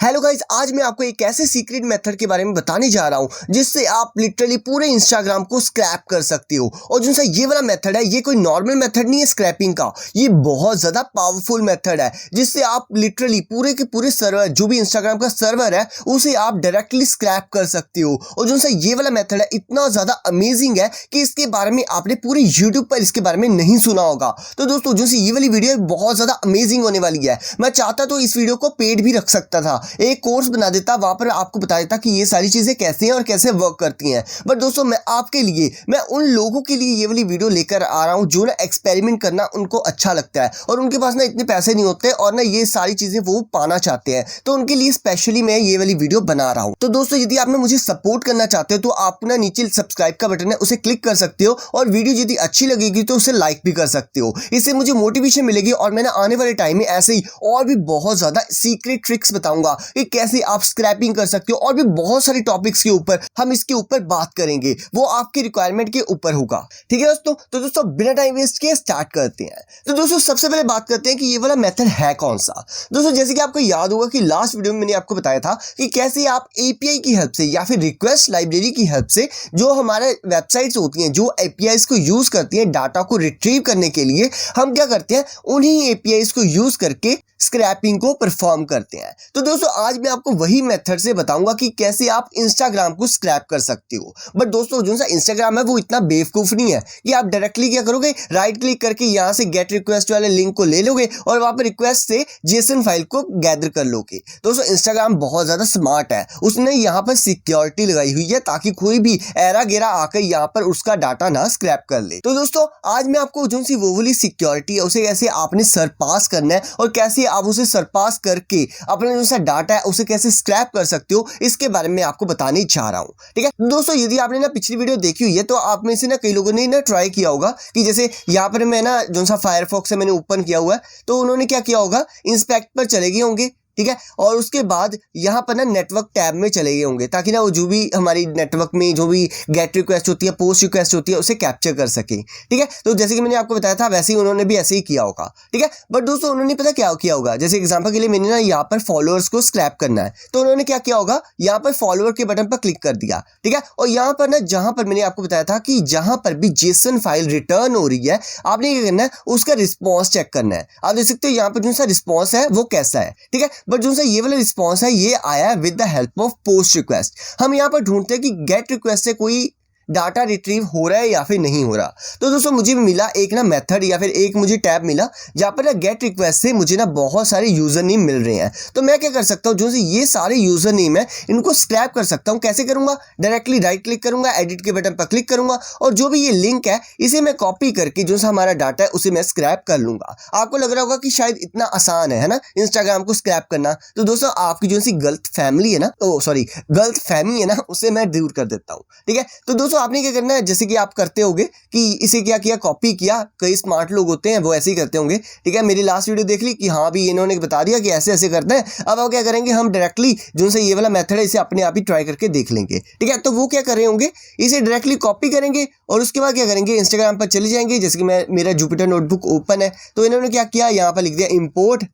Hello guys, आज मैं आपको एक ऐसे सीक्रेट मेथड के बारे में बताने जा रहा हूं जिससे आप लिटरली पूरे इंस्टाग्राम को स्क्रैप कर सकते हो। और जो सा ये वाला मेथड है, ये कोई नॉर्मल मेथड नहीं है स्क्रैपिंग का, ये बहुत ज्यादा पावरफुल मेथड है जिससे आप लिटरली पूरे के पूरे सर्वर, जो भी इंस्टाग्राम का सर्वर है, उसे आप डायरेक्टली स्क्रैप कर सकते हो। और जो सा ये वाला मेथड है इतना ज्यादा अमेजिंग है कि इसके बारे में आपने पूरे यूट्यूब पर इसके बारे में नहीं सुना होगा। तो दोस्तों, जो सी ये वाली वीडियो बहुत ज्यादा अमेजिंग होने वाली है। मैं चाहता तो इस वीडियो को पेड भी रख सकता था, एक कोर्स बना देता, वहां पर आपको बता देता कि ये सारी चीजें कैसे हैं और कैसे वर्क करती हैं। बट दोस्तों, मैं आपके लिए, मैं उन लोगों के लिए ये वाली वीडियो लेकर आ रहा हूं जो ना एक्सपेरिमेंट करना उनको अच्छा लगता है और उनके पास ना इतने पैसे नहीं होते और ना ये सारी चीजें वो पाना चाहते हैं। तो उनके लिए स्पेशली मैं ये वाली वीडियो बना रहा हूं। तो दोस्तों, यदि आप मुझे सपोर्ट करना चाहते हो तो आप ना नीचे सब्सक्राइब का बटन है, उसे क्लिक कर सकते हो और वीडियो यदि अच्छी लगेगी तो उसे लाइक भी कर सकते हो। इससे मुझे मोटिवेशन मिलेगी और मैंने आने वाले टाइम में ऐसे ही और भी बहुत ज्यादा सीक्रेट ट्रिक्स बताऊंगा कि कैसे आप स्क्रैपिंग कर सकते हो और भी बहुत सारे टॉपिक्स के ऊपर हम इसके ऊपर बात करेंगे। वो आपकी रिक्वायरमेंट के ऊपर होगा। ठीक है दोस्तों? तो दोस्तों, बिना टाइम वेस्ट किए स्टार्ट करते हैं। तो दोस्तों, सबसे पहले बात करते हैं कि ये वाला मेथड है कौन सा। दोस्तों, जैसे कि आपको याद होगा कि लास्ट वीडियो में मैंने आपको बताया था कि कैसे आप एपीआई की हेल्प से या फिर रिक्वेस्ट लाइब्रेरी की हेल्प से, जो हमारे वेबसाइट्स होती हैं, जो एपीआईज को यूज करती हैं डाटा को रिट्रीव करने के लिए, हम क्या करते हैं, उन्हीं एपीआईज को यूज करके स्क्रैपिंग को परफॉर्म करते हैं। तो दोस्तों, आज मैं आपको वही मेथड से बताऊंगा कि कैसे आप इंस्टाग्राम को स्क्रैप कर सकते हो। बट दोस्तों, जो सा इंस्टाग्राम है वो इतना बेवकूफ नहीं है कि आप डायरेक्टली क्या करोगे, राइट क्लिक करके यहां से गेट रिक्वेस्ट वाले लिंक को ले लोगे और वहां पर रिक्वेस्ट से जेसन फाइल को गैदर कर लोगे। दोस्तों, इंस्टाग्राम बहुत ज्यादा स्मार्ट है, उसने यहाँ पर सिक्योरिटी लगाई हुई है ताकि कोई भी एरा गेरा आकर यहाँ पर उसका डाटा ना स्क्रैप कर ले। तो दोस्तों, आज मैं आपको जो सी वो वाली सिक्योरिटी है उसे कैसे आपने सरपास करना है और कैसे आप उसे सरपास करके अपना जो सा डाटा है उसे कैसे स्क्रैप कर सकते हो, इसके बारे में आपको बताने जा रहा हूं। ठीक है दोस्तों, यदि आपने ना पिछली वीडियो देखी हुई है तो आप में से ना कई लोगों ने ना ट्राई किया होगा कि जैसे यहाँ पर मैं ना जो सा फायरफॉक्स है मैंने ओपन किया हुआ है, तो उन्होंने क्या किया होगा, इंस्पेक्ट पर चले गए होंगे। ठीक है, और उसके बाद यहाँ पर ना नेटवर्क टैब में चले गए होंगे ताकि ना वो जो भी हमारी नेटवर्क में जो भी गेट रिक्वेस्ट होती है, पोस्ट रिक्वेस्ट होती है, उसे कैप्चर कर सके। ठीक है, तो जैसे कि मैंने आपको बताया था वैसे ही उन्होंने भी ऐसे ही किया होगा। ठीक है, बट दोस्तों, उन्होंने पता क्या किया होगा, जैसे एग्जाम्पल के लिए मैंने ना यहाँ पर फॉलोअर्स को स्क्रैप करना है, तो उन्होंने क्या किया होगा, यहाँ पर फॉलोअर के बटन पर क्लिक कर दिया। ठीक है, और यहाँ पर ना जहां पर मैंने आपको बताया था कि जहां पर भी जेसन फाइल रिटर्न हो रही है, आपने क्या करना है, उसका रिस्पॉन्स चेक करना है। आप देख सकते हो यहाँ पर जो सा रिस्पॉन्स है वो कैसा है। ठीक है, बट जो सा ये वाला रिस्पॉन्स है ये आया है with the help of post request. हम यहाँ पर ढूंढते हैं कि गेट रिक्वेस्ट से कोई डाटा रिट्रीव हो रहा है या फिर नहीं हो रहा। तो दोस्तों, मुझे भी मिला एक ना मेथड या फिर एक मुझे टैब मिला जहां पर ना गेट रिक्वेस्ट से मुझे ना बहुत सारे यूजर नेम मिल रहे हैं। तो मैं क्या कर सकता हूं, जो से ये सारे यूजर नेम है इनको स्क्रैप कर सकता हूं। कैसे करूंगा, डायरेक्टली राइट क्लिक करूंगा, एडिट के बटन पर क्लिक करूंगा और जो भी ये लिंक है इसे मैं कॉपी करके जो सा हमारा डाटा है उसे मैं स्क्रैप कर लूंगा। आपको लग रहा होगा कि शायद इतना आसान है ना इंस्टाग्राम को स्क्रैप करना। तो दोस्तों, आपकी जो सी गलत फैमिली है ना, गलत फैमिली है ना, उसे मैं दूर कर देता हूँ। ठीक है, तो दोस्तों, आपने क्या करना है, जैसे कि आप करते होंगे कि इसे क्या किया, कॉपी किया, कई स्मार्ट लोग होते हैं वो ऐसे ही करते होंगे। ठीक है, मेरी लास्ट वीडियो देख ली कि हाँ भी इन्होंने बता दिया कि ऐसे ऐसे करते हैं। अब वो क्या करेंगे, हम डायरेक्टली जो से ये वाला मेथड है इसे अपने आप ही ट्राई करके देख लेंगे। ठीक है, तो वो क्या कर रहे होंगे, इसे डायरेक्टली कॉपी करेंगे और उसके बाद क्या करेंगे, इंस्टाग्राम पर चले जाएंगे। जैसे कि मेरा जुपिटर नोटबुक ओपन है, तो इन्होंने क्या किया, यहाँ पर लिख दिया इंपोर्ट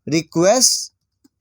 रिक्वेस्ट।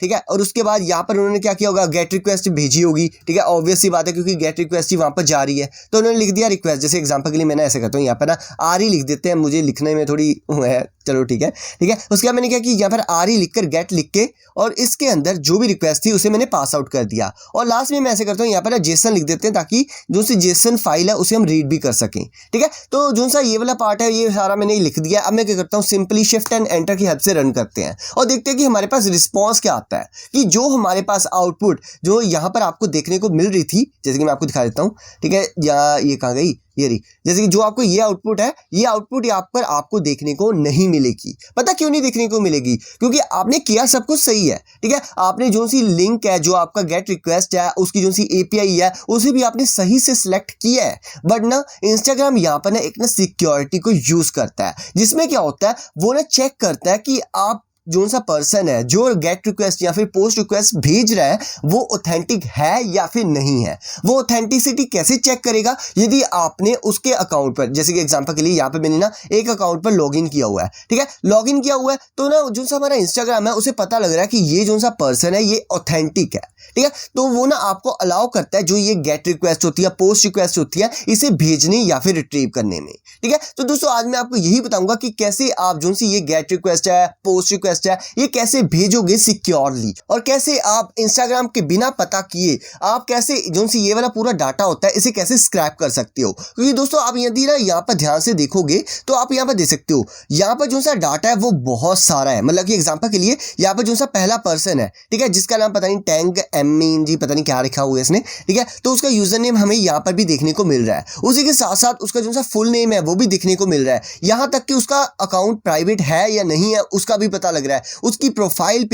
ठीक है, और उसके बाद यहाँ पर उन्होंने क्या किया होगा, गेट रिक्वेस्ट भेजी होगी। ठीक है, ऑब्वियस सी बात है क्योंकि गेट रिक्वेस्ट ही वहां पर जा रही है, तो उन्होंने लिख दिया रिक्वेस्ट। जैसे एग्जांपल के लिए मैंने ऐसे करता हूँ, यहाँ पर ना आर ही लिख देते हैं, मुझे लिखने में थोड़ी है, चलो ठीक है। ठीक है, उसके बाद मैंने क्या किया, यहाँ पर आर ही लिखकर गेट लिख के और इसके अंदर जो भी रिक्वेस्ट थी उसे मैंने पास आउट कर दिया। और लास्ट में मैं ऐसे करता हूँ, यहाँ पर ना जेसन लिख देते हैं ताकि जो सी जेसन फाइल है उसे हम रीड भी कर सकें। ठीक है, तो जो सा ये वाला पार्ट है ये सारा मैंने लिख दिया। अब मैं क्या करता हूँ, सिंपली शिफ्ट एंड एंटर की हेल्प से रन करते हैं और देखते हैं कि हमारे पास रिस्पॉन्स क्या आता है, कि जो हमारे पास आउटपुट जो यहाँ पर आपको देखने को मिल रही थी, जैसे कि मैं आपको दिखा देता हूँ। ठीक है, या ये कहाँ गई, ये रही। जैसे कि जो आपको ये आउटपुट है, ये आउटपुट यहाँ पर आपको देखने को नहीं मिलेगी। पता क्यों नहीं देखने को मिलेगी, क्योंकि आपने किया सब कुछ सही है। ठीक है, आपने जो सी लिंक है, जो आपका गेट रिक्वेस्ट है, उसकी जो सी एपीआई है, उसे भी आपने सही से सिलेक्ट किया है। बट ना इंस्टाग्राम यहाँ पर ना एक ना सिक्योरिटी को यूज करता है, जिसमें क्या होता है, वो ना चेक करता है कि आप जो सा पर्सन है जो गेट रिक्वेस्ट या फिर पोस्ट रिक्वेस्ट भेज रहा है वो ऑथेंटिक है या फिर नहीं है। वो ऑथेंटिसिटी कैसे चेक करेगा? यदि आपने उसके अकाउंट पर, जैसे कि एग्जांपल के लिए यहाँ पे मैंने ना एक अकाउंट पर लॉगिन किया हुआ है, ठीक है, लॉगिन किया हुआ है तो ना जो सा हमारा इंस्टाग्राम है उसे पता लग रहा है कि ये जो सा पर्सन है ये ऑथेंटिक है, ठीक है, तो वो ना आपको अलाउ करता है जो ये गेट रिक्वेस्ट होती है, पोस्ट रिक्वेस्ट होती है, इसे भेजने या फिर रिट्रीव करने में, ठीक है। तो दोस्तों आज मैं आपको यही बताऊंगा कि कैसे आप जो सी ये गेट रिक्वेस्ट है, पोस्ट रिक्वेस्ट है, ये कैसे भेजोगे सिक्योरली, और कैसे आप इंस्टाग्राम के बिना पता किए आप कैसे जो सी ये वाला पूरा डाटा होता है इसे कैसे स्क्रैप कर सकते हो। क्योंकि दोस्तों आप यदि ना यहाँ पर ध्यान से देखोगे तो आप यहाँ पर देख सकते हो, यहाँ पर जो सा डाटा है वो बहुत सारा है। मतलब कि एग्जांपल के लिए यहाँ पर जो सा पहला पर्सन है, ठीक है, जिसका नाम पता नहीं टैंग एमीन जी पता नहीं क्या लिखा हुआ है इसने, ठीक है, तो उसका यूजर नेम हमें यहाँ पर भी देखने को मिल रहा है। उसी के साथ साथ उसका जो सा फुल नेम है वो भी देखने को मिल रहा है। यहाँ तक कि उसका अकाउंट प्राइवेट है या नहीं है उसका भी पता लग रहा है। उसकी प्रोफाइल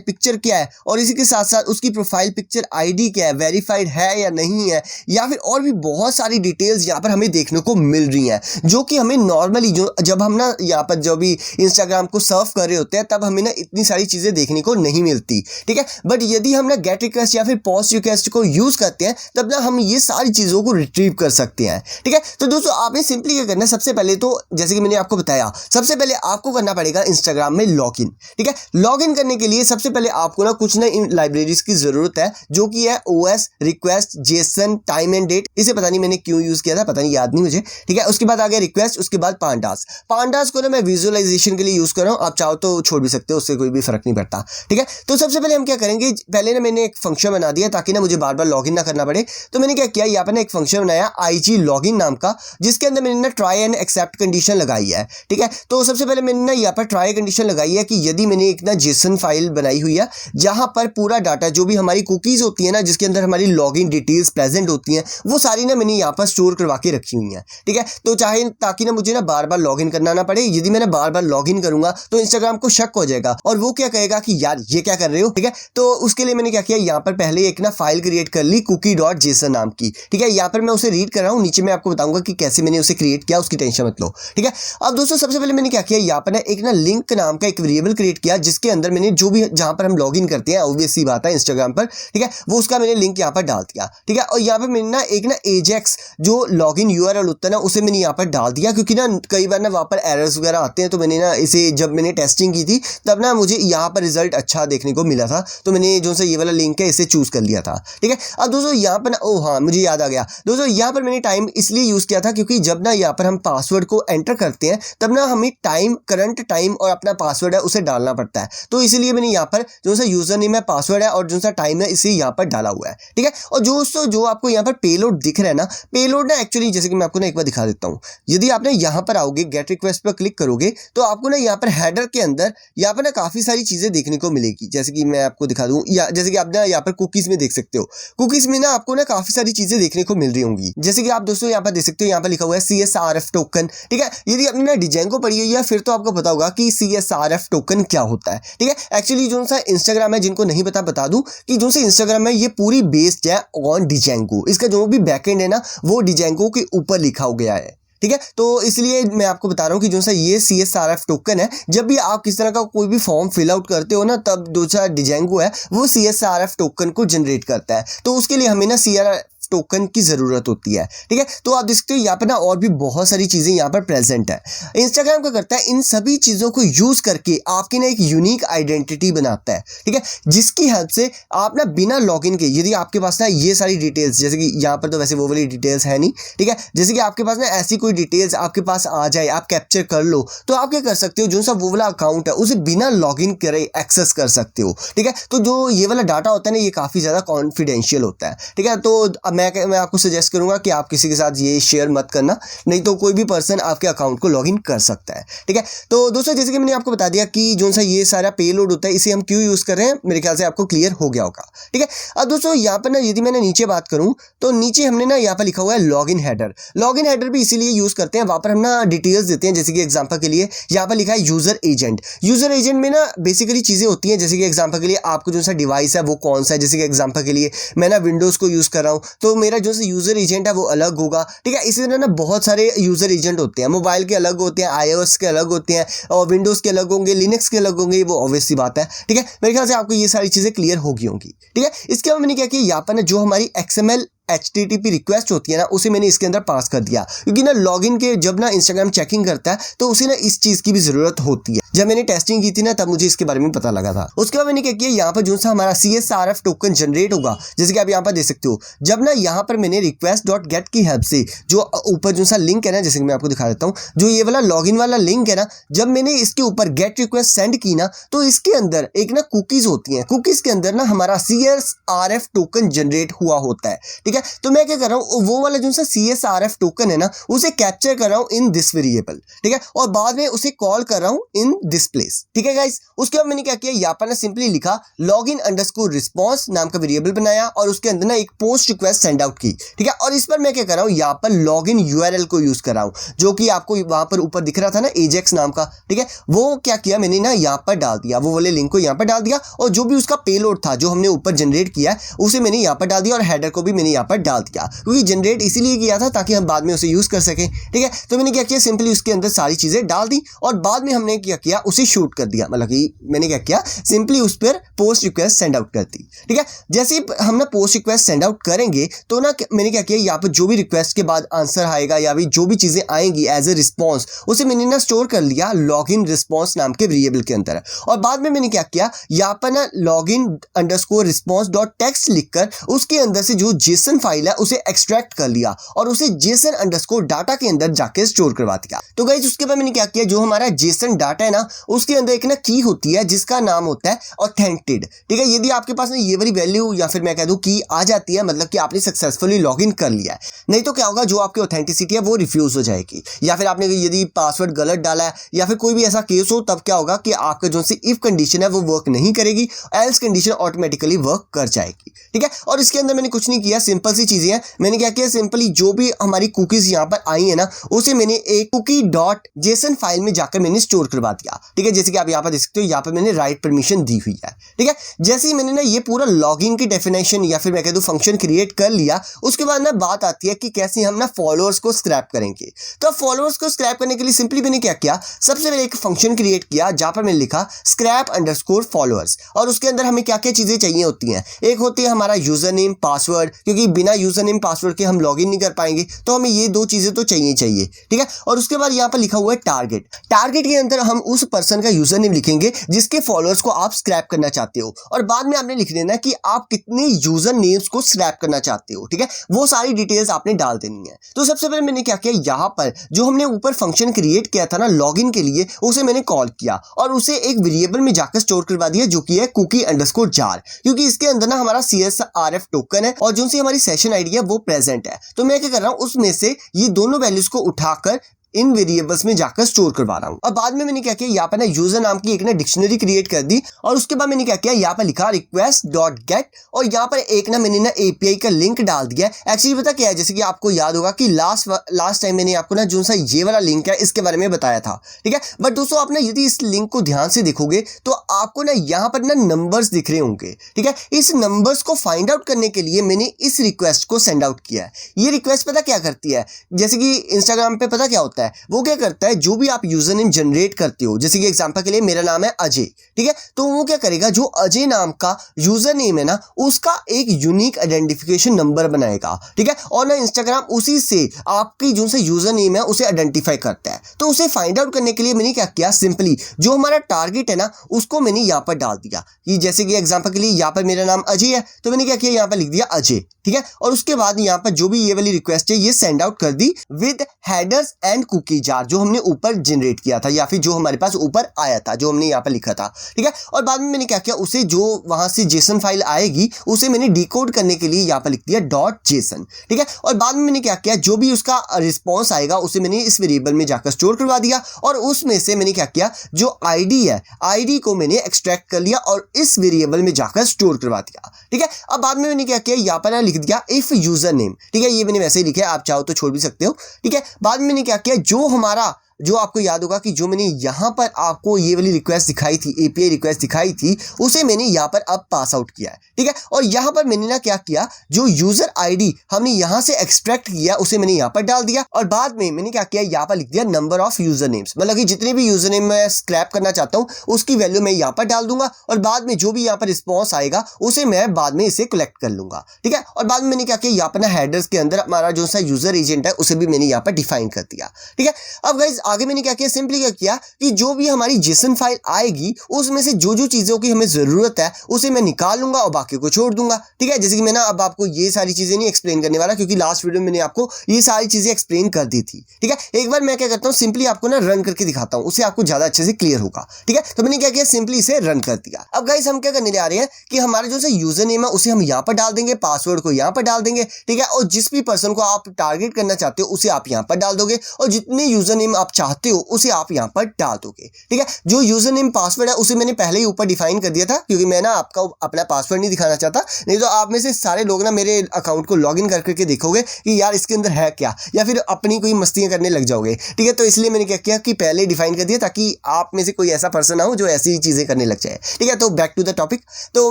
पिक्चर क्या है, और इसी के साथ साथ उसकी प्रोफाइल पिक्चर आईडी क्या है, वेरीफाइड है या नहीं है, या फिर और भी बहुत सारी डिटेल्स यहाँ पर हमें देखने को मिल रही हैं, जो कि हमें नॉर्मली जो जब हम ना यहाँ पर जो भी इंस्टाग्राम को सर्व कर रहे होते हैं तब हमें ना इतनी सारी चीजें देखने को नहीं मिलती, ठीक है। बट यदि हम ना गेट रिक्वेस्ट या फिर पोस्ट रिक्वेस्ट को यूज करते हैं तब ना हम ये सारी चीजों को रिट्रीव कर सकते हैं, ठीक है। तो दोस्तों आपने सिंपली क्या करना है, सबसे पहले तो जैसे कि मैंने आपको बताया, सबसे पहले आपको करना पड़ेगा इंस्टाग्राम में लॉगिन, ठीक है। लॉगिन करने के लिए सबसे पहले आपको ना कुछ ना इन लाइब्रेरीज की जरूरत है, जो कि है OS, request, JSON, time and date. इसे पता नहीं मैंने क्यों यूज किया था, पता नहीं, याद नहीं मुझे, ठीक है। उसके बाद आ गया रिक्वेस्ट, उसके बाद पांडास को ना मैं विजुअलाइजेशन के लिए यूज कर रहा हूँ, आप चाहो तो छोड़ भी सकते हो, उससे कोई भी फर्क नहीं पड़ता, ठीक है। तो सबसे पहले हम क्या करेंगे, पहले ना मैंने एक फंक्शन बना दिया ताकि ना मुझे बार बार लॉगिन ना करना पड़े। तो मैंने क्या किया, यहाँ पर ना एक फंक्शन बनाया IG लॉगिन नाम का, जिसके अंदर मैंने ना ट्राई एंड एक्सेप्ट कंडीशन लगाई है, ठीक है। तो सबसे पहले मैंने ना यहाँ पर ट्राई कंडीशन लगाई है कि यदि मैंने एक ना जेसन फाइल बनाई हुई है जहां पर पूरा डाटा जो भी हमारी कुकीज होती है ना, जिसके अंदर हमारी लॉगिन डिटेल्स प्रेजेंट होती हैं, वो सारी ना मैंने यहाँ पर स्टोर करवा के रखी हुई हैं, ठीक है। तो चाहे ताकि ना मुझे ना बार बार लॉगिन करना ना पड़े। यदि मैंने बार बार लॉगिन करूंगा तो इंस्टाग्राम को शक हो जाएगा और वो क्या कहेगा कि यार ये क्या कर रहे हो, ठीक है। तो उसके लिए मैंने क्या किया, यहाँ पर पहले एक ना फाइल क्रिएट कर ली cookie.json नाम की, ठीक है। यहाँ पर मैं उसे रीड कर रहा हूँ, नीचे मैं आपको बताऊंगा कि कैसे मैंने उसे क्रिएट किया, उसकी टेंशन मत लो, ठीक है। अब दोस्तों सबसे पहले मैंने क्या किया, यहाँ पर ना एक ना लिंक नाम का एक वेरिएबल क्रिएट किया, जिसके अंदर मैंने जो भी जहां पर हम लॉगिन करते हैं, ऑब्वियस सी बात है इंस्टाग्राम पर, ठीक है, वो उसका मैंने लिंक यहाँ पर डाल दिया, ठीक है। और यहाँ पर मैंने ना एक ना एजेक्स जो लॉगिन URL होता है ना उसे मैंने यहाँ पर डाल दिया, क्योंकि ना कई बार ना वहाँ पर एरर्स वगैरह आते हैं। तो मैंने ना इसे जब मैंने टेस्टिंग की थी तब ना मुझे यहाँ पर रिजल्ट अच्छा देखने को मिला था, तो मैंने जो सा ये वाला लिंक है इसे चूज कर लिया था, ठीक है। अब दोस्तों यहाँ पर ना, ओ हाँ मुझे याद आ गया दोस्तों, यहाँ पर मैंने टाइम इसलिए यूज किया था क्योंकि जब ना यहाँ पर हम पासवर्ड को एंटर करते हैं तब ना हमें टाइम, करंट टाइम और अपना पासवर्ड है उसे डालना पड़ता है। तो इसीलिए मैंने यहाँ पर जो सा यूजर नेम है, पासवर्ड है और जो सा टाइम है इसे यहाँ पर डाला हुआ है, ठीक है। और दोस्तों जो आपको यहाँ पर पेलोड दिख रहा है ना, पेलोड ना एक्चुअली जैसे कि मैं आपको ना एक बार दिखा देता हूँ। यदि आप ना यहाँ पर आओगे, गेट रिक्वेस्ट पर क्लिक करोगे तो आपको ना यहाँ पर हेडर के अंदर यहाँ पर ना काफी सारी चीजें देखने को मिलेगी। जैसे कि मैं आपको दिखा दूं, या जैसे कि आप ना यहाँ पर कुकीज में देख सकते हो, कुकीज में ना आपको ना काफी सारी चीजें देखने को मिल रही होंगी। जैसे कि आप दोस्तों यहाँ पर देख सकते हो, यहाँ पर लिखा हुआ है CSRF टोकन, ठीक है। यदि आपने ना डिजेंगो पढ़ी हुई है फिर तो आपको पता होगा कि CSRF टोकन क्या होता है, ठीक है। एक्चुअली जो सा इंस्टाग्राम है, जिनको नहीं पता बता दूं कि जो सा इंस्टाग्राम है ये पूरी बेस्ड है ऑन डिजेंगो। इसका जो भी बैकएंड है ना वो डिजेंगो के ऊपर लिखा हो गया है, ठीक है। तो इसलिए मैं आपको बता रहा हूँ कि जो सा ये CSRF टोकन है, जब भी आप किस तरह का कोई भी फॉर्म फिल आउट करते हो ना तब जो सा डिजेंगो है वो CSRF टोकन को जनरेट करता है। तो उसके लिए हमें ना CSRF टोकन की जरूरत होती है, ठीक है। तो आप देख सकते हो यहाँ पर ना और भी बहुत सारी चीजें यहाँ पर प्रेजेंट है। इंस्टाग्राम क्या करता है, इन सभी चीजों को यूज करके आपकी ना एक यूनिक आइडेंटिटी बनाता है, ठीक है, जिसकी हेल्प से आप ना बिना लॉगिन के, यदि आपके पास ना ये सारी डिटेल्स, जैसे कि यहाँ पर तो वैसे वो वाली डिटेल्स है नहीं, ठीक है, जैसे कि आपके पास ना ऐसी कोई डिटेल्स आपके पास आ जाए, आप कैप्चर कर लो, तो आप क्या कर सकते हो, जो सा वो वाला अकाउंट है उसे बिना लॉगिन करे एक्सेस कर सकते हो, ठीक है। तो जो ये वाला डाटा होता है ना ये काफी ज्यादा कॉन्फिडेंशियल होता है, ठीक है। तो मैं आपको सजेस्ट करूंगा कि आप किसी के साथ ये शेयर मत करना, नहीं तो कोई भी पर्सन आपके अकाउंट को लॉगिन कर सकता है, ठीक है। तो दोस्तों जैसे कि मैंने आपको बता दिया कि जो सा ये सारा पेलोड होता है इसे हम क्यों यूज कर रहे हैं, मेरे ख्याल से आपको क्लियर हो गया होगा, ठीक है। अब दोस्तों यहाँ पर ना यदि मैंने नीचे बात करूं तो नीचे हमने ना यहाँ पर लिखा हुआ है लॉगिन हेडर। लॉगिन हेडर भी इसीलिए यूज करते हैं, वहां पर हम ना डिटेल्स देते हैं। जैसे कि एग्जांपल के लिए यहाँ पर लिखा है यूजर एजेंट। यूजर एजेंट में ना बेसिकली चीजें होती हैं, जैसे कि एग्जांपल के लिए आपको जो सा डिवाइस है वो कौन सा है। जैसे कि एग्जांपल के लिए मैं ना विंडोज को यूज कर रहा हूँ तो मेरा जो से यूजर एजेंट है वो अलग होगा, ठीक है। इसी तरह ना बहुत सारे यूजर एजेंट होते हैं, मोबाइल के अलग होते हैं, iOS के अलग होते हैं, और विंडोज के अलग होंगे, लिनक्स के अलग होंगे, वो ऑब्वियस सी बात है, ठीक है। मेरे ख्याल से आपको ये सारी चीजें क्लियर होगी होंगी, ठीक है। इसके बाद मैंने क्या किया, यहाँ पर ना जो हमारी XML HTTP रिक्वेस्ट होती है ना, उसे मैंने इसके अंदर पास कर दिया, क्योंकि ना लॉगिन के जब ना इंस्टाग्राम चेकिंग करता है तो उसे ना इस चीज की भी जरूरत होती है। जब मैंने टेस्टिंग की थी ना तब मुझे इसके बारे में पता लगा था। उसके बाद मैंने क्या किया, यहाँ पर जो सा हमारा CSRF टोकन जनरेट होगा, जैसे कि आप यहाँ पर देख सकते हो, जब ना यहाँ पर मैंने request.get की हेल्प से जो ऊपर जो सा लिंक है ना, जैसे कि मैं आपको दिखा देता हूँ, जो ये वाला लॉगिन वाला लिंक है ना, जब मैंने इसके ऊपर गेट रिक्वेस्ट सेंड की ना, तो इसके अंदर एक ना कुकीज होती हैं, कुकीज के अंदर ना हमारा CSRF टोकन जनरेट हुआ होता है, ठीक है। तो मैं क्या कर रहा हूँ, वो वाला जो सा CSRF टोकन है ना, उसे कैप्चर कर रहा हूँ इन दिस वेरिएबल, ठीक है, और बाद में उसे कॉल कर रहा हूँ इन दिस प्लेस, ठीक है गाइस। उसके बाद मैंने क्या किया, यहाँ पर ना सिंपली लिखा login_response नाम का वेरिएबल बनाया, और उसके अंदर ना एक पोस्ट रिक्वेस्ट सेंड आउट की, ठीक है। और इस पर मैं क्या कर रहा हूँ, यहाँ पर लॉगिन URL को यूज कर रहा हूँ, जो कि आपको वहां पर ऊपर दिख रहा था ना, AJAX नाम का, ठीक है। वो क्या किया मैंने ना, यहाँ पर डाल दिया, वो वाले लिंक को यहाँ पर डाल दिया, और जो भी उसका पेलोड था जो हमने ऊपर जनरेट किया उसे मैंने यहाँ पर डाल दिया, और हेडर को भी मैंने यहाँ पर डाल दिया, क्योंकि जनरेट इसीलिए किया था ताकि हम बाद में उसे यूज कर सकें, ठीक है। तो मैंने क्या किया, सिंपली उसके अंदर सारी चीजें डाल दी, और बाद में हमने क्या किया, उसे शूट कर दिया, मतलब कि मैंने क्या किया, सिंपली उस पर पोस्ट रिक्वेस्ट सेंड आउट कर दी, ठीक है। जैसे ही हम ना पोस्ट रिक्वेस्ट सेंड आउट करेंगे तो ना मैंने क्या किया, यहाँ पर जो भी रिक्वेस्ट के बाद आंसर आएगा या भी जो भी चीजें आएंगी एज ए रिस्पॉन्स, उसे मैंने ना स्टोर कर लिया लॉगिन रिस्पॉन्स नाम के वेरिएबल के अंदर। और बाद में मैंने क्या किया, यहाँ पर ना login_response.txt लिखकर उसके अंदर से जो जेसन फाइल है उसे एक्सट्रैक्ट कर लिया, और उसे JSON_डाटा के अंदर जाके स्टोर करवा दिया। तो गाइस उसके बाद मैंने क्या किया, जो हमारा JSON डाटा है ना, उसके अंदर एक ना की होती है जिसका नाम होता है ऑथेंटिड, ठीक है। यदि आपके पास ना ये वाली वैल्यू या फिर मैं कह दूं की आ जाती है, मतलब कि आपने सक्सेसफुली लॉगिन कर लिया है। नहीं तो क्या होगा, जो आपकी ऑथेंटिसिटी है वो रिफ्यूज हो जाएगी, या फिर आपने यदि पासवर्ड गलत डाला है या फिर कोई भी ऐसा केस हो, तब क्या होगा कि आपका जो सी इफ कंडीशन है वो वर्क नहीं करेगी, एल्स कंडीशन ऑटोमेटिकली वर्क कर जाएगी, ठीक है। और इसके अंदर मैंने कुछ नहीं किया, सिंपल सी चीजें हैं। मैंने क्या किया, सिंपली जो भी हमारी कुकीज यहाँ पर आई है ना, उसे मैंने एक cookie.json फाइल में जाकर मैंने स्टोर करवा दिया, ठीक है। जैसे कि आप यहाँ पर देख सकते हो, यहाँ पर मैंने राइट परमिशन दी हुई है, ठीक है। जैसे ही मैंने ना ये पूरा लॉगिन की डेफिनेशन या फिर मैं कह दूं फंक्शन क्रिएट कर लिया, उसके बाद ना बात आती है कि कैसे हम ना फॉलोअर्स को स्क्रैप करेंगे। तो फॉलोअर्स को स्क्रैप करने के लिए सिंपली मैंने क्या किया, सबसे पहले एक फंक्शन क्रिएट किया जहां पर मैंने लिखा scrap_followers, और उसके अंदर हमें क्या क्या चीजें चाहिए होती हैं। एक होती है हमारा यूजर नेम पासवर्ड, क्योंकि बिना यूजर नेम पासवर्ड के हम लॉगिन नहीं कर पाएंगे, तो हमें ये दो चीजें तो चाहिए, ठीक है। और उसके बाद यहाँ पर लिखा हुआ है टारगेट, टारगेट के अंदर हम उस पर्सन का यूजर नेम लिखेंगे जिसके फॉलोअर्स को आप स्क्रैप करना चाहते हो, और बाद में आपने लिख देना कि आप कितने यूजर नेम्स को स्क्रैप करना चाहते हो, ठीक है। वो सारी डिटेल्स आपने डाल देनी है। तो सबसे पहले मैंने क्या किया, यहाँ पर जो हमने ऊपर फंक्शन क्रिएट किया था ना लॉगिन के लिए, उसे मैंने कॉल किया और उसे एक वेरिएबल में जाकर स्टोर करवा दिया, जो कि है cookie_jar, क्योंकि इसके अंदर ना हमारा CSRF टोकन है और जो सी हमारी सेशन आईडी है वो प्रेजेंट है। तो मैं क्या कर रहा हूँ, उसमें से ये दोनों वैल्यूज को उठाकर इन वेरिएबल्स में जाकर स्टोर करवा रहा हूं। और बाद में मैंने क्या किया, यहाँ पर ना यूजर नाम की एक ना डिक्शनरी क्रिएट कर दी, और उसके बाद मैंने क्या किया, यहाँ पर लिखा request.get, और यहाँ पर एक ना मैंने ना API का लिंक डाल दिया। एक्चुअली पता क्या है, जैसे कि आपको याद होगा कि लास्ट टाइम मैंने आपको ना जो सा ये वाला लिंक है इसके बारे में बताया था, ठीक है। बट दोस्तों आप ना यदि इस लिंक को ध्यान से देखोगे तो आपको ना यहाँ पर ना नंबर्स दिख रहे होंगे, ठीक है। इस नंबर्स को फाइंड आउट करने के लिए मैंने इस रिक्वेस्ट को सेंड आउट किया है। ये रिक्वेस्ट पता क्या करती है, जैसे कि इंस्टाग्राम पे पता क्या होता है, वो क्या करता है, जो भी आप यूजर नेम जनरेट करते हो, जैसे कि एग्जांपल के लिए मेरा नाम है अजय, ठीक है, तो वो क्या करेगा, जो अजय नाम का यूजर नेम है ना, उसका एक यूनिक आइडेंटिफिकेशन नंबर बनाएगा, ठीक है। और ना इंस्टाग्राम उसी से आपकी जो से यूजर नेम है उसे आइडेंटिफाई करता है। तो उसे फाइंड आउट करने के लिए मैंने क्या किया, सिंपली जो हमारा टारगेट है ना उसको मैंने यहाँ पर डाल दिया। ये जैसे कि एग्जांपल के लिए यहाँ पर मेरा नाम अजय है, तो मैंने क्या किया, यहाँ पर लिख दिया अजय, ठीक है। और उसके बाद यहाँ पर जो भी ये वाली रिक्वेस्ट है ये सेंड आउट कर दी with headers and cookie jar, जो हमने ऊपर जनरेट किया था या फिर जो हमारे पास ऊपर आया था, जो हमने यहाँ पर लिखा था, ठीक है। और बाद में मैंने क्या किया, उसे जो वहां से जेसन फाइल आएगी उसे मैंने डिकोड करने के लिए यहाँ पर लिख दिया .json, ठीक है। और बाद में मैंने क्या किया, जो भी उसका रिस्पॉन्स आएगा उसे मैंने इस वेरिएबल में जाकर स्टोर करवा दिया, और उसमें से मैंने क्या किया, जो आईडी है आईडी को मैंने एक्सट्रैक्ट कर लिया और इस वेरिएबल में जाकर स्टोर करवा दिया, ठीक है। अब बाद में मैंने क्या किया, यहाँ पर लिख दिया इफ यूजर नेम, ठीक है। ये मैंने वैसे ही लिखा है, आप चाहो तो छोड़ भी सकते हो, ठीक है। बाद में मैंने क्या किया, जो हमारा जो आपको याद होगा कि जो मैंने यहाँ पर आपको ये वाली रिक्वेस्ट दिखाई थी, एपीआई रिक्वेस्ट दिखाई थी, उसे मैंने यहाँ पर अब पास आउट किया है, ठीक है। और यहाँ पर मैंने ना क्या किया, जो यूजर आईडी हमने यहाँ से एक्सट्रैक्ट किया उसे मैंने यहाँ पर डाल दिया, और बाद में मैंने क्या किया, यहाँ पर लिख दिया नंबर ऑफ यूजर नेम्स, मतलब कि जितने भी यूजर नेम मैं स्क्रैप करना चाहता हूँ उसकी वैल्यू मैं यहाँ पर डाल दूंगा, और बाद में जो भी यहाँ पर रिस्पॉन्स आएगा उसे मैं बाद में इसे कलेक्ट कर लूंगा, ठीक है। और बाद में मैंने क्या किया, यहाँ पर ना हेडर्स के अंदर हमारा जो सा यूजर एजेंट है उसे भी मैंने यहाँ पर डिफाइन कर दिया, ठीक है। अब गाइस आगे मैंने क्या किया, सिंपली क्या किया कि जो भी हमारी जेसन फाइल आएगी उसमें से जो जो चीजों की हमें जरूरत है उसे मैं निकाल लूंगा और बाकी को छोड़ दूंगा, ठीक है। जैसे कि मैं ना अब आपको ये सारी चीजें नहीं एक्सप्लेन करने वाला, क्योंकि लास्ट वीडियो में मैंने आपको ये सारी चीजें एक्सप्लेन कर दी थी, ठीक है। एक बार मैं क्या करता हूँ, सिंपली आपको ना रन करके दिखाता हूँ, उससे आपको ज्यादा अच्छे से क्लियर होगा, ठीक है। तो मैंने क्या किया, सिंपली इसे रन कर दिया। अब गाइस हम क्या करने जा रहे हैं कि हमारा जो यूजर नेम है उसे हम यहाँ पर डाल देंगे, पासवर्ड को यहाँ पर डाल देंगे, ठीक है। और जिस भी पर्सन को आप टारगेट करना चाहते हो उसे आप यहाँ पर डाल दोगे, और जितने यूजर नेम आप चाहते हो उसे आप यहाँ पर डाल दोगे, ठीक है। जो यूजर नेम पासवर्ड है उसे मैंने पहले ही ऊपर डिफाइन कर दिया था, क्योंकि मैं ना आपका अपना पासवर्ड नहीं दिखाना चाहता, नहीं तो आप में से सारे लोग ना मेरे अकाउंट को लॉगिन करके देखोगे कि यार इसके अंदर है क्या, या फिर अपनी कोई मस्तियां करने लग जाओगे, ठीक है। तो इसलिए मैंने क्या किया कि पहले ही डिफाइन कर दिया ताकि आप में से कोई ऐसा पर्सन ना हो जो ऐसी चीजें करने लग जाए, ठीक है। तो बैक टू द टॉपिक, तो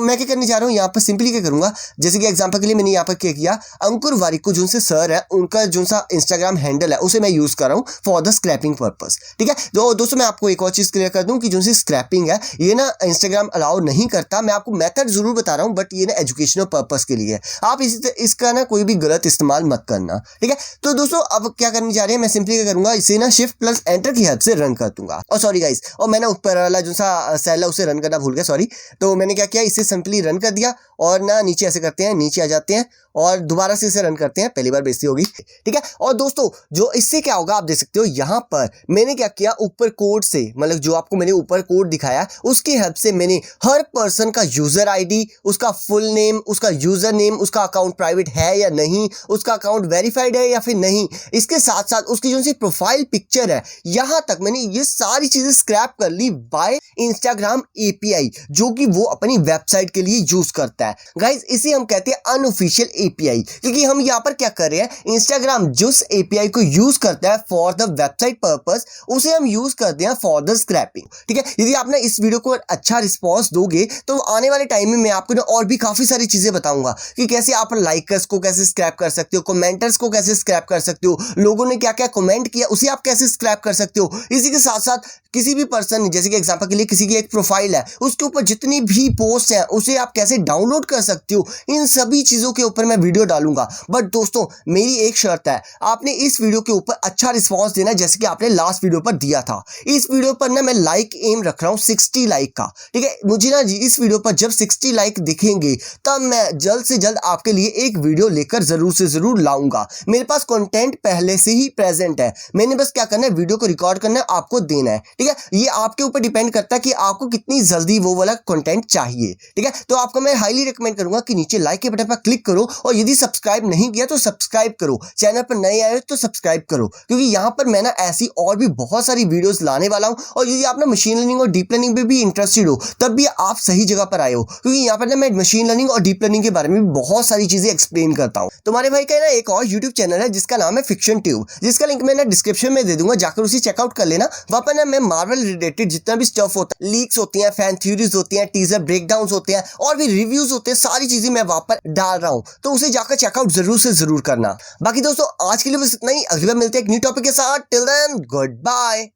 मैं क्या करने जा रहा हूँ यहाँ पर, सिंपली क्या करूंगा, जैसे कि एग्जांपल के लिए मैंने यहाँ पर क्या किया, अंकुर वारिको जो सर है उनका जो सा इंस्टाग्राम हैंडल है उसे मैं यूज कर रहा हूँ फॉर द स्क्रैपिंग पर्पस, ठीक है। तो दोस्तों मैं आपको एक और चीज क्लियर कर दूं कि जो सी स्क्रैपिंग है ये ना इंस्टाग्राम अलाउ नहीं करता, मैं आपको मेथड जरूर बता रहा हूँ, बट ये ना एजुकेशनल पर्पस के लिए, आप इसका ना कोई भी गलत इस्तेमाल मत करना, ठीक है। तो दोस्तों अब क्या करने जा रहे हैं, मैं सिंपली क्या करूंगा, इसे ना शिफ्ट प्लस एंटर की हेल्प से रन कर दूंगा। और सॉरी गाइस, और मैंने ऊपर वाला जो सा सेल है उसे रन करना भूल गया, सॉरी। तो मैंने क्या किया, इसे सिंपली रन कर दिया, और ना नीचे ऐसे करते हैं, नीचे आ जाते हैं और दोबारा से इसे रन करते हैं, पहली बार बेइज्जती होगी, ठीक है। और दोस्तों जो इससे क्या होगा आप देख सकते हो, यहाँ पर मैंने क्या किया, ऊपर कोड से, मतलब जो आपको मैंने ऊपर कोड दिखाया उसकी हेल्प से मैंने हर पर्सन का यूजर आईडी, उसका फुल नेम, उसका यूजर नेम, उसका अकाउंट प्राइवेट है या नहीं, उसका अकाउंट वेरीफाइड है या फिर नहीं, इसके साथ साथ उसकी जो सी प्रोफाइल पिक्चर है, यहां तक मैंने ये सारी चीजें स्क्रैप कर ली बाय इंस्टाग्राम एपीआई, जो कि वो अपनी वेबसाइट के लिए यूज करता है। गाइस इसे हम कहते हैं अनऑफिशियल एपीआई, क्योंकि हम यहाँ पर क्या कर रहे हैं, इंस्टाग्राम जिस एपीआई को यूज करता है फॉर द वेबसाइट पर्पस उसे हम यूज करते हैं फॉर द स्क्रैपिंग, ठीक है। यदि आप ना इस वीडियो को अच्छा रिस्पॉन्स दोगे तो आने वाले टाइम में मैं आपको ना और भी काफी सारी चीजें बताऊंगा कि कैसे आप लाइकर्स को कैसे स्क्रैप कर सकते हो, कमेंटर्स को कैसे स्क्रैप कर सकते हो, लोगों ने क्या क्या कमेंट किया उसे आप कैसे स्क्रैप कर सकते हो। इसी के साथ साथ किसी भी पर्सन, जैसे कि एग्जांपल के लिए किसी की एक प्रोफाइल है उसके ऊपर जितनी भी पोस्ट है उसे आप कैसे डाउनलोड कर सकते हो, इन सभी चीजों के ऊपर मैं वीडियो डालूंगा। बट दोस्तों मेरी एक शर्त है, आपने इस वीडियो के ऊपर अच्छा रिस्पॉन्स देना है, जैसे कि आपने लास्ट वीडियो पर दिया था। इस वीडियो पर ना मैं लाइक एम रख रहा हूँ 60 लाइक का, ठीक है। मुझे ना इस वीडियो पर जब 60 लाइक दिखेंगे तब मैं जल्द से जल्द आपके लिए एक वीडियो लेकर जरूर से जरूर लाऊंगा। मेरे पास कंटेंट पहले से ही प्रेजेंट है, मैंने बस क्या करना है, वीडियो को रिकॉर्ड करना है, आपको देना है, ठीक है। ये आपके ऊपर डिपेंड करता है कि आपको कितनी जल्दी वो वाला कंटेंट चाहिए, ठीक है। तो आपको मैं हाईली रिकमेंड करूंगा कि नीचे लाइक के बटन पर क्लिक करो, और यदि सब्सक्राइब नहीं किया तो सब्सक्राइब करो, चैनल पर नए आए हो तो सब्सक्राइब करो, क्योंकि यहाँ पर मैं ना ऐसी और भी बहुत सारी वीडियोस लाने वाला हूँ। और यदि आप ना मशीन लर्निंग और डीप लर्निंग में भी इंटरेस्टेड हो तब भी आप सही जगह पर आए हो, क्योंकि यहाँ पर ना मैं मशीन लर्निंग और डीप लर्निंग के बारे में भी बहुत सारी चीजें एक्सप्लेन करता हूँ। तुम्हारे भाई का ना एक और यूट्यूब चैनल है जिसका नाम है फिक्शन ट्यूब, जिसका लिंक मैं ना डिस्क्रिप्शन में दे दूंगा, जाकर उसे चेकआउट कर लेना। वहां पर ना मैं मार्वल रिलेटेड जितना भी स्टफ होता है, लीक्स होती हैं, फैन थ्योरीज होती हैं, टीजर ब्रेकडाउन्स होते हैं और भी रिव्यूज होते हैं, सारी चीजें मैं वहां पर डाल रहा हूँ, तो उसे जाकर चेकआउट जरूर से जरूर करना। बाकी दोस्तों आज के लिए बस इतना ही, अगली बार मिलते हैं एक न्यू टॉपिक के साथ। Till then good bye.